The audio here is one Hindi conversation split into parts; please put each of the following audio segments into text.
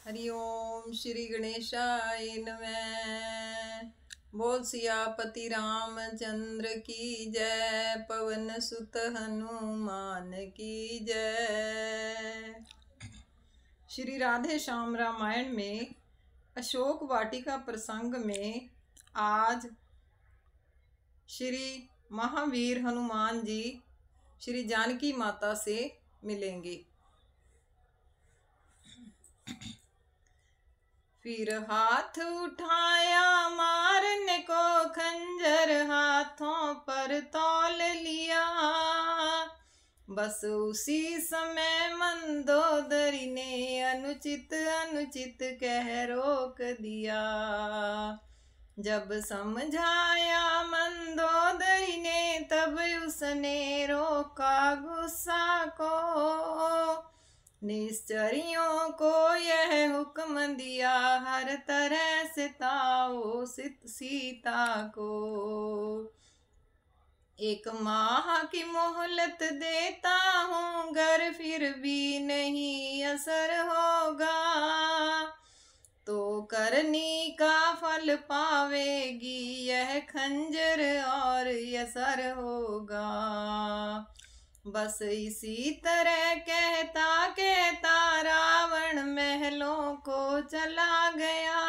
हरिओम श्री गणेशाय नमः। बोल सियापति रामचंद्र की जय, पवन सुत हनुमान की जय। श्री राधे श्याम रामायण में अशोक वाटिका प्रसंग में आज श्री महावीर हनुमान जी श्री जानकी माता से मिलेंगे। फिर हाथ उठाया मारने को खंजर, हाथों पर तौल लिया। बस उसी समय मंदोदरी ने अनुचित अनुचित कह रोक दिया। जब समझाया मंदोदरी ने तब उसने रोका गुस्सा को। निश्चरियों को यह हुक्म दिया, हर तरह से ताओ सीता को। 1 माह की मोहलत देता हूँ, गर फिर भी नहीं असर होगा तो करनी का फल पावेगी यह खंजर और असर होगा। बस इसी तरह कहता कहता रावण महलों को चला गया।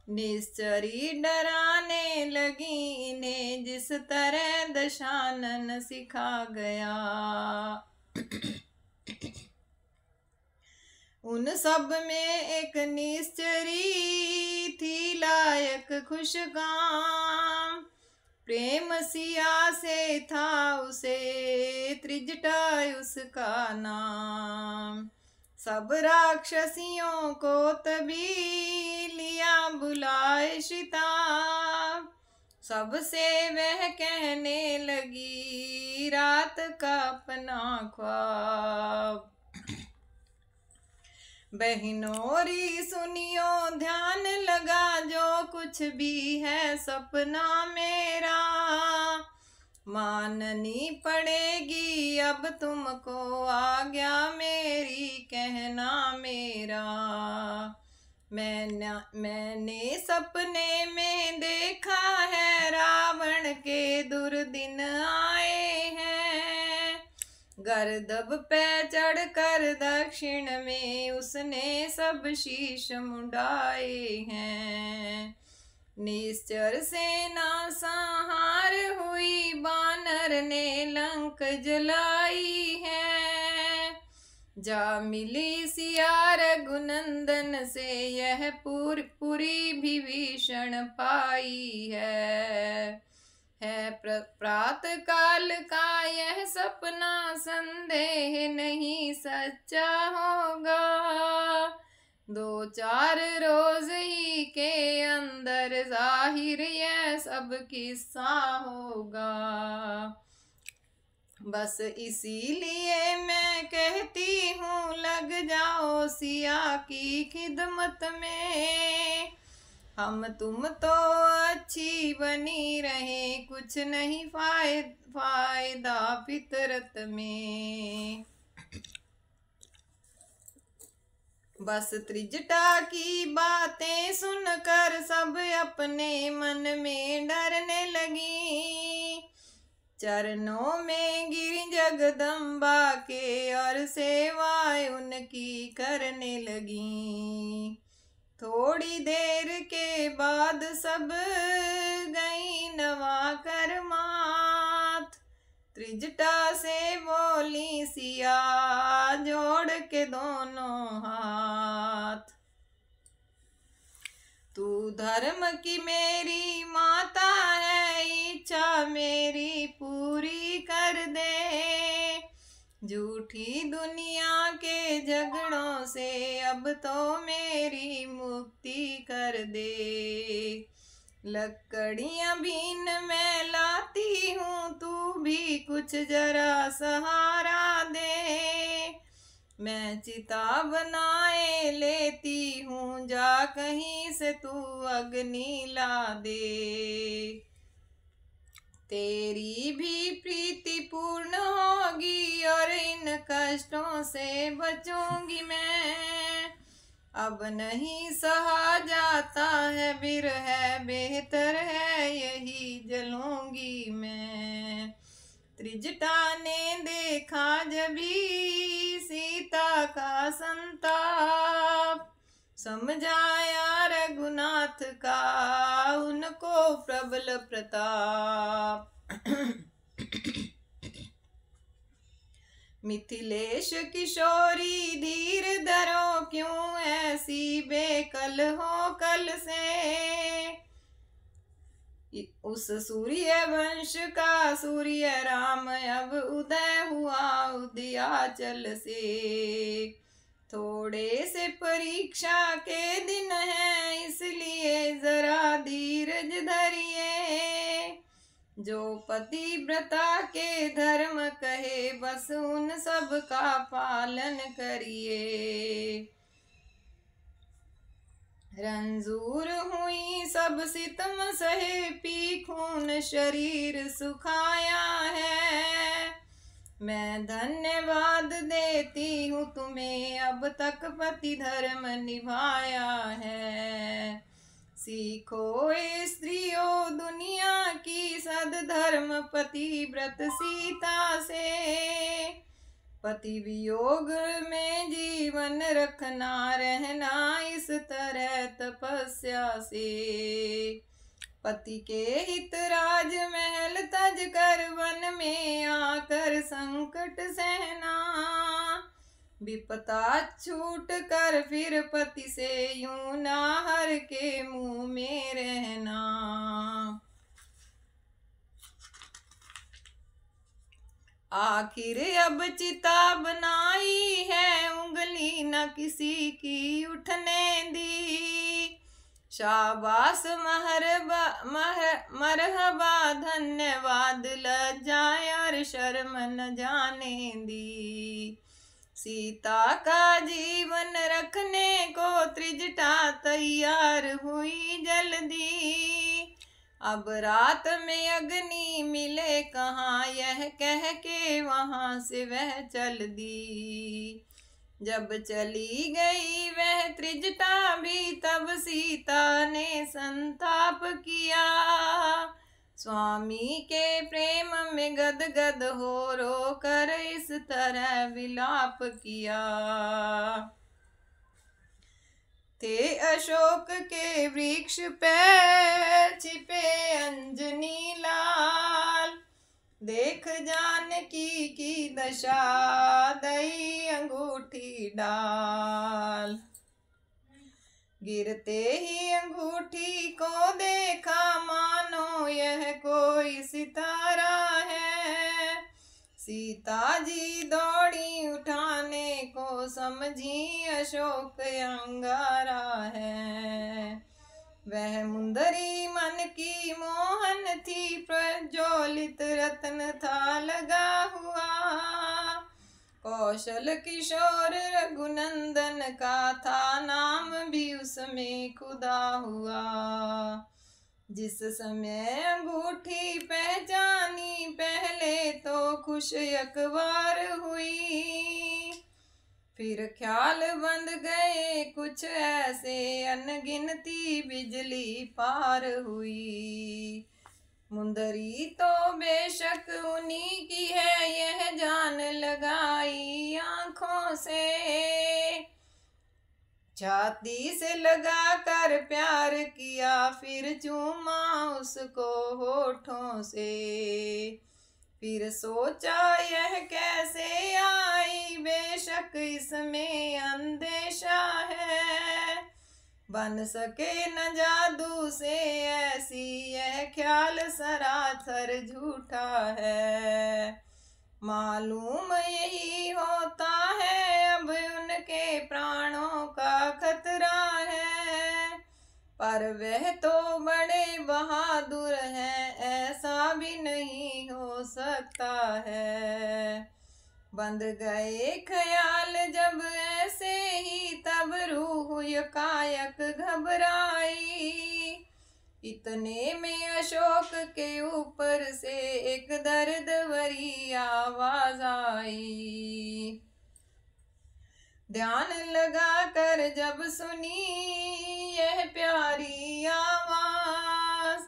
निश्चरी डराने लगी इन्हें, जिस तरह दशानन सिखा गया। उन सब में एक निश्चरी थी लायक खुश काम। प्रेम सिया से था उसे त्रिजटा उसका नाम। सब राक्षसियों को तभी लिया बुलाए शिताब। सबसे वह कहने लगी रात का अपना ख्वाब। बहनोरी सुनियो ध्यान लगा, जो कुछ भी है सपना मेरा माननी पड़ेगी अब तुमको, आज्ञा मेरी कहना मेरा। मैंने सपने में देखा है रावण के दुर्दिन आए हैं। गर्दभ पे चढ़कर दक्षिण में उसने सब शीश मुंडाए हैं। निश्चर सेना संहार हुई, बानर ने लंक जलाई है। जा मिली सिया रघुनंदन से, यह पुरी भी भीषण पाई है। प्रात काल का यह सपना संदेह नहीं सच्चा होगा। 2-4 रोज ही के अंदर जाहिर यह सब किस्सा होगा। बस इसीलिए मैं कहती हूँ लग जाओ सिया की खिदमत में। हम तुम तो अच्छी बनी रहे, कुछ नहीं फायदा फितरत में। बस त्रिजटा की बातें सुनकर सब अपने मन में डरने लगी। चरणों में गिरी जगदम्बा के और सेवाएं उनकी करने लगी। थोड़ी देर के बाद सब गई नवा कर मात। त्रिजटा से बोली सिया जोड़ के दोनों हाथ, तू धर्म की मेरी माता है, इच्छा मेरी पूरी कर दे। झूठी दुनिया के झगड़ों से अब तो मेरी मुक्ति कर दे। लकड़ियां बीन मैं लाती हूँ, तू भी कुछ जरा सहारा दे। मैं चिता बनाए लेती हूँ, जा कहीं से तू अग्नि ला दे। तेरी भी प्रीति पूर्ण होगी और इन कष्टों से बचूंगी मैं। अब नहीं सहा जाता है बिरह, बेहतर है यही जलूंगी मैं। त्रिजटा ने देखा जभी सीता का संताप, समझाया रघुनाथ का उनको प्रबल प्रताप। मिथिलेश किशोरी धीर धरो, क्यों ऐसी बेकल हो कल से। उस सूर्य वंश का सूर्य राम अब उदय हुआ उदयाचल से। थोड़े से परीक्षा के दिन है, इसलिए जरा धीरज धरिए। जो पतिव्रता के धर्म कहे, बस उन सब का पालन करिए। रंजूर हुई सब सितम सहे, पी खून शरीर सुखाया है। मैं धन्यवाद देती हूँ तुम्हें, अब तक पति धर्म निभाया है। सीखो ए स्त्रियों दुनिया की सद्धर्म, पतिव्रत सीता से। पति वियोग में जीवन रखना, रहना इस तरह तपस्या से। पति के हित राज महल तज कर, वन में आकर संकट सहना। विपता छूट कर फिर पति से, यूं ना हर के मुंह में रहना। आखिर अब चिता बनाई है, उंगली न किसी की उठने दी। शाबाश मरहबा धन्यवाद, लज्जा और शर्म न जाने दी। सीता का जीवन रखने को त्रिजटा तैयार हुई जल्दी। अब रात में अग्नि मिले कहाँ, यह कह के वहां से वह चल दी। जब चली गई वह त्रिजटा भी, तब सीता ने संताप किया। स्वामी के प्रेम में गदगद हो, रो कर इस तरह विलाप किया। थे अशोक के वृक्ष पे छिपे अंजनी लाल, देख जानकी की दशा दई अंगूठी डाल। गिरते ही अंगूठी को देखा, मानो यह कोई सितारा है। सीता जी दौड़ी उठाने को, समझी अशोक अंगारा है। वह मुंदरी मन की मोहन थी, प्रज्वलित रत्न था लगा हुआ। कौशल किशोर रघुनंदन का था नाम भी उसमें खुदा हुआ। जिस समय अंगूठी पहचानी, पहले तो खुश अखबार हुई। फिर ख्याल बंद गए कुछ ऐसे, अनगिनती बिजली पार हुई। मुंदरी तो बेशक उन्हीं की है, यह जान लगाई आंखों से। छाती से लगा कर प्यार किया, फिर चूमा उसको होठों से। फिर सोचा यह कैसे आई, बेशक इसमें अंदेशा है। बन सके न जादू से ऐसी, यह ख्याल सरासर झूठा है। मालूम यही होता है अब उनके प्राणों का खतरा है। पर वह तो बड़े बहादुर हैं, ऐसा भी नहीं हो सकता है। बंद गए ख्याल जब ऐसे ही, तब रूह यकायक घबराई। इतने में अशोक के ऊपर से एक दर्द भरी आवाज आई। ध्यान लगा कर जब सुनी यह प्यारी आवाज,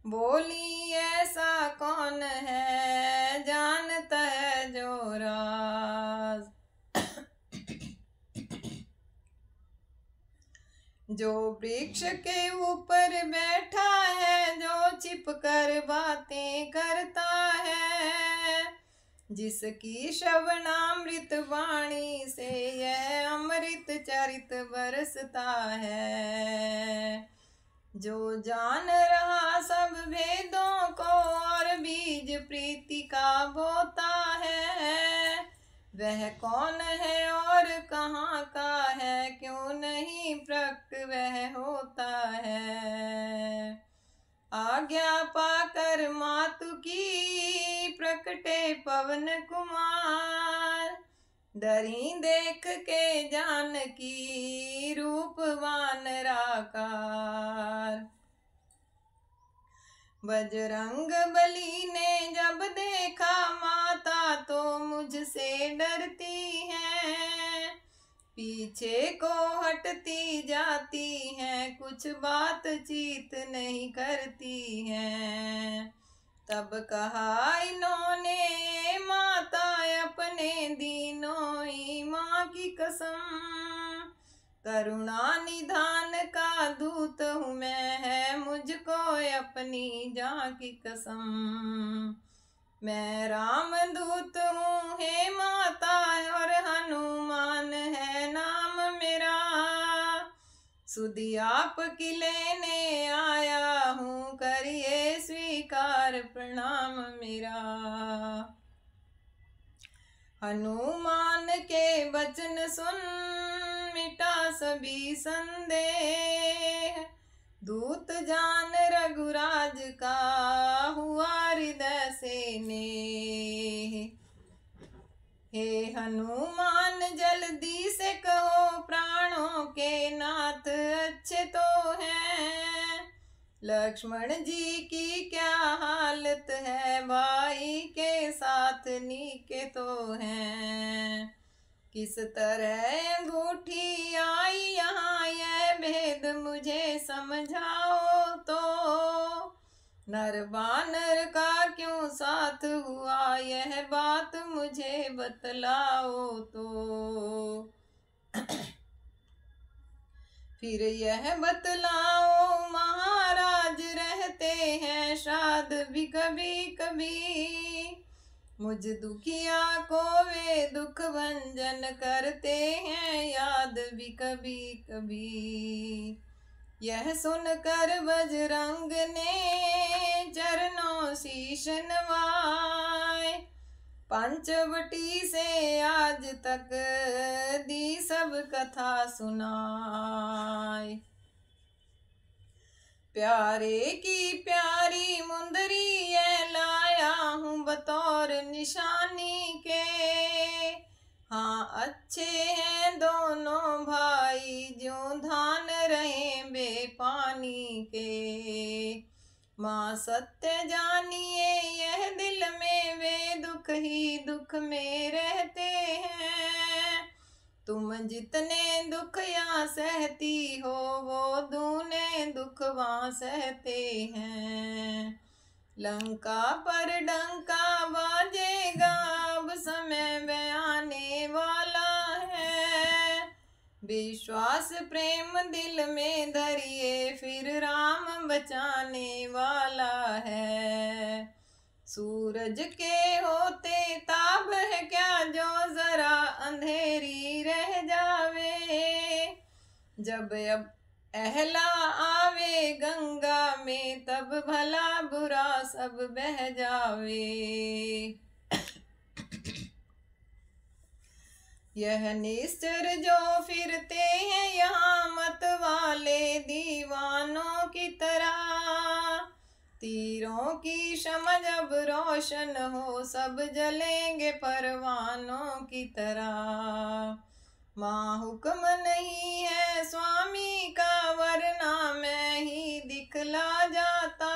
बोली ऐसा कौन है जानता है जो राज। जो वृक्ष के ऊपर बैठा है, जो छिप कर बातें करता है, जिसकी श्रवणामृत वाणी से यह अमृत चरित बरसता है। जो जान रहा सब भेदों को और बीज प्रीति का बोता है, वह कौन है और कहाँ का है, क्यों नहीं प्रकट वह होता है। आज्ञा पाकर मातु की प्रकटे पवन कुमार, डरी देख के जानकी रूपवान राकार। बजरंग बली ने जब देखा माता तो मुझसे डरती है, पीछे को हटती जाती हैं, कुछ बातचीत नहीं करती हैं। तब कहा इन्होंने माता अपने दीनों माँ की कसम, करुणा निधान का दूत हूँ मैं, है मुझको अपनी जान की कसम। मैं राम दूत हूँ हे माता, और हनुमान है नाम मेरा, सुधि आप की लेने आया हूँ, करिए स्वीकार प्रणाम मेरा। हनुमान के वचन सुन मिटा सभी संदेह, दूत जान रघुराज का हुआ हृदय से नेह। हे हनुमान जल्दी से कहो प्राणों के नाथ अच्छे तो हैं, लक्ष्मण जी की क्या हालत है, भाई के साथ नीके तो हैं। किस तरह अंगूठी आई यहाँ यह भेद मुझे समझाओ तो, नर बानर का क्यों साथ हुआ यह बात मुझे बतलाओ तो। फिर यह बतलाओ महाराज रहते हैं श्राद्ध भी कभी कभी, मुझ दुखिया को वे दुख भंजन करते हैं याद भी कभी कभी। यह सुनकर बजरंग ने चरणों शीश नवाए, पंचवटी से आज तक दी सब कथा सुनाए। प्यारे की प्यारी मुंदरी ये लाया हूँ बतौर निशानी के, हाँ अच्छे हैं दोनों भाई ज्यों धान रहे बेपानी के। माँ सत्य जानिए यह दिल में वे दुख ही दुख में रहते हैं, तुम जितने दुख यहाँ सहती हो वो दूने दुख वहाँ सहते हैं। लंका पर डंका बाजेगा अब समय में आने वाला है, विश्वास प्रेम दिल में धरिए फिर राम बचाने वाला है। सूरज के होते ताप है क्या जो जरा अंधेरी रह जावे, जब अब अहला आवे गंगा में तब भला बुरा सब बह जावे। यह निश्चर जो फिरते हैं यहाँ मत वाले दीवानों की तरह, तीरों की समझ अब रोशन हो सब जलेंगे परवानों की तरह। माँ हुक्म नहीं है स्वामी का वरना मैं ही दिखला जाता,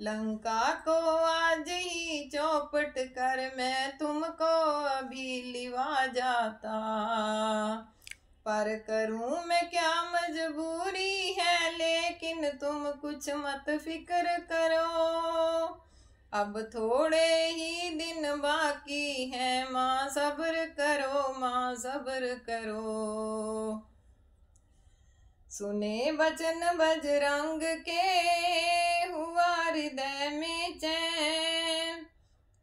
लंका को आज ही चौपट कर मैं तुमको अभी लिवा जाता। जाता। पर करूं मैं क्या, मजबूरी है, लेकिन तुम कुछ मत फिक्र करो। अब थोड़े ही दिन बाकी हैं, माँ सब्र करो, माँ सब्र करो। सुने वचन बजरंग के, हुआ हृदय में चैन।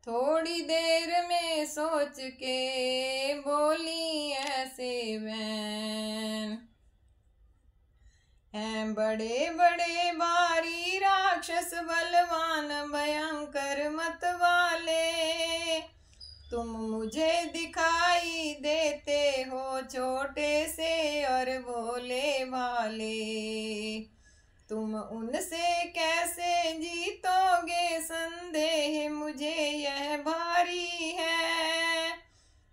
थोड़ी देर में सोच के बोली ऐसे वैन। हैं बड़े बड़े भारी राक्षस, बलवान भयंकर मत वाले। तुम मुझे दिखाई देते हो छोटे से और भोले भाले। तुम उनसे कैसे जीतोगे, संदेह मुझे यह भारी है।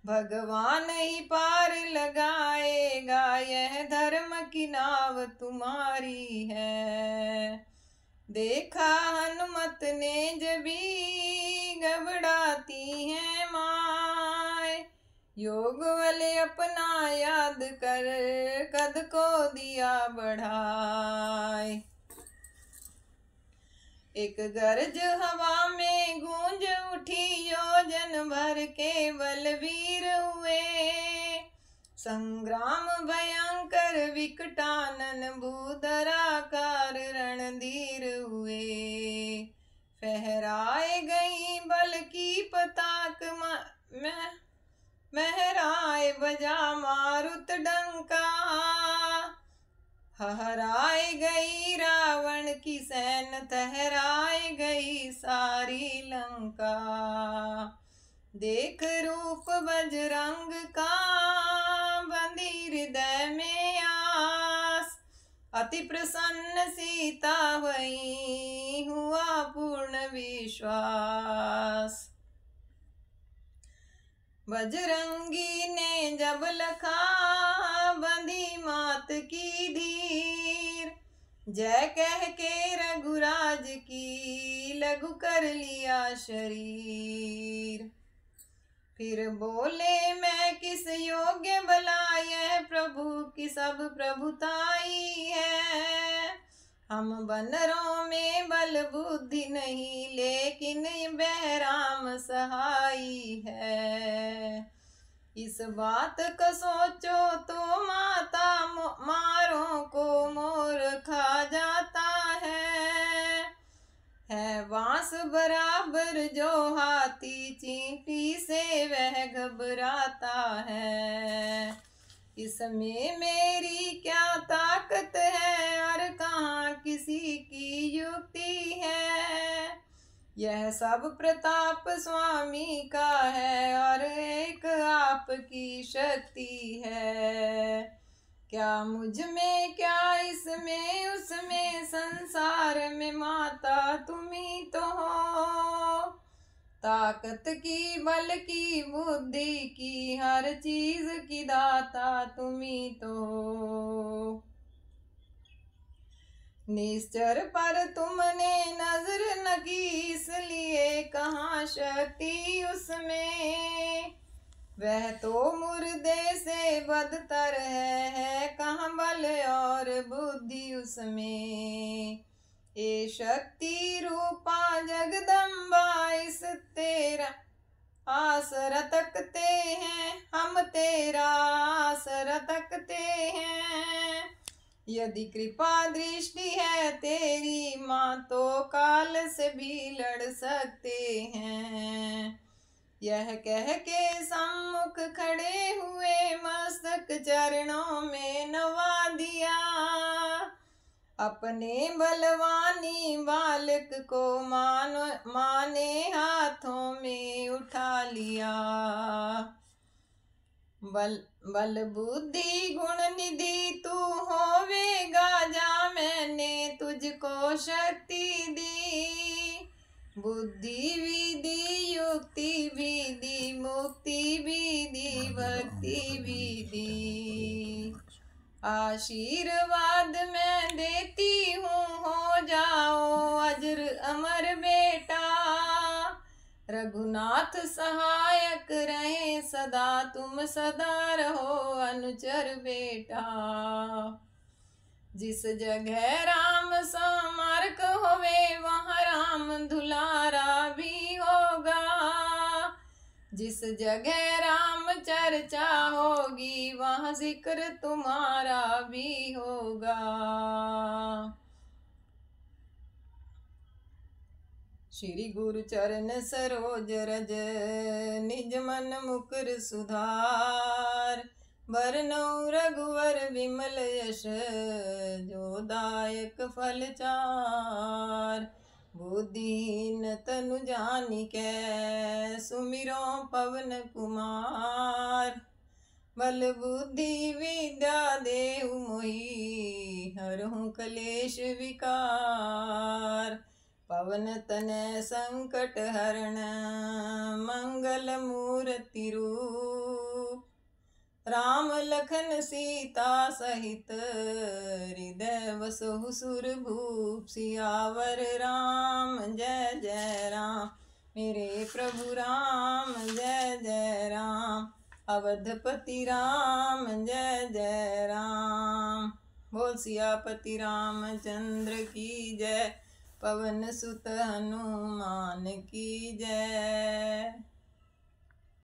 भगवान ही पार लगाएगा, यह धर्म की नाव तुम्हारी है। देखा हनुमत ने जभी, घबराती है माय। योग वाले अपना याद कर, कद को दिया बढ़ाए। एक गरज हवा में गूंज उठी, योजन भर के बलवीर हुए। संग्राम भयंकर विकटानन, भूधराकार रणधीर हुए। फहराए गई बल की पताक, महराए बजा मारुत डंका। हराए गई रावण की सैन, ठहराए गई सारी लंका। देख रूप बजरंग का, बंधी हृदय में आस। अति प्रसन्न सीता हुई, हुआ पूर्ण विश्वास। बजरंगी ने जब लखा, बंधी मात की धीर। जय कह के रघुराज की, लघु कर लिया शरीर। फिर बोले मैं किस योग्य भला, यह प्रभु की सब प्रभुताई है। हम बनरों में बल बुद्धि नहीं, लेकिन बहराम सहाई है। इस बात को सोचो तो माता, मारों को मोर खा जाता है वांस बराबर जो हाथी, चींटी से वह घबराता है। इसमें मेरी क्या ताकत है, और कहाँ किसी की युक्ति है। यह सब प्रताप स्वामी का है, और एक आपकी शक्ति है। क्या मुझ में, क्या इसमें, उसमें, संसार में माता तुम्ही तो हो। ताकत की, बल की, बुद्धि की, हर चीज की दाता तुम्ही तो हो। निश्चर पर तुमने नजर न की, इसलिए कहाँ शक्ति उसमें। वह तो मुर्दे से बदतर है, कहाँ बल और बुद्धि उसमें। ये शक्ति रूपा जगदम्बा, इस तेरा आसरा तकते हैं, हम तेरा आसरा तकते हैं। यदि कृपा दृष्टि है तेरी माँ, तो काल से भी लड़ सकते हैं। यह कह के सम्मुख खड़े हुए, मस्तक चरणों में नवा दिया। अपने बलवानी बालक को माने हाथों में उठा लिया। बल बुद्धि गुण निधि तू होवेगा, जा मैंने तुझको शक्ति दी। बुद्धि भी दी, युक्ति भी दी, मुक्ति भी दी, भक्ति भी दी। आशीर्वाद मैं देती हूँ, हो जाओ अजर अमर बेटा। रघुनाथ सहायक रहे सदा, तुम सदा रहो अनुचर बेटा। जिस जगह राम समर्क होवे, वहाँ राम दुलारा भी होगा। जिस जगह राम चर्चा होगी, वहाँ जिक्र तुम्हारा भी होगा। श्री गुरु चरण सरोज रज, निज मन मुकुर सुधार। बरनउँ रघुवर विमल यश, जो दायक फल चार। बुद्धिहीन तनु जानिकै, सुमिरो पवन कुमार। बल बुद्धि विद्या देहु मोहि, हरहु कलेश विकार। पवन तनय संकट हरण, मंगल मूर्ति रूप। राम लखन सीता सहित, हृदय बसहु सुरभूप। सियावर राम जय जय राम, मेरे प्रभु राम जय जय राम। अवधपति राम जय जय राम। बोल सियापति रामचंद्र की जय, पवन सुत हनुमान की जय।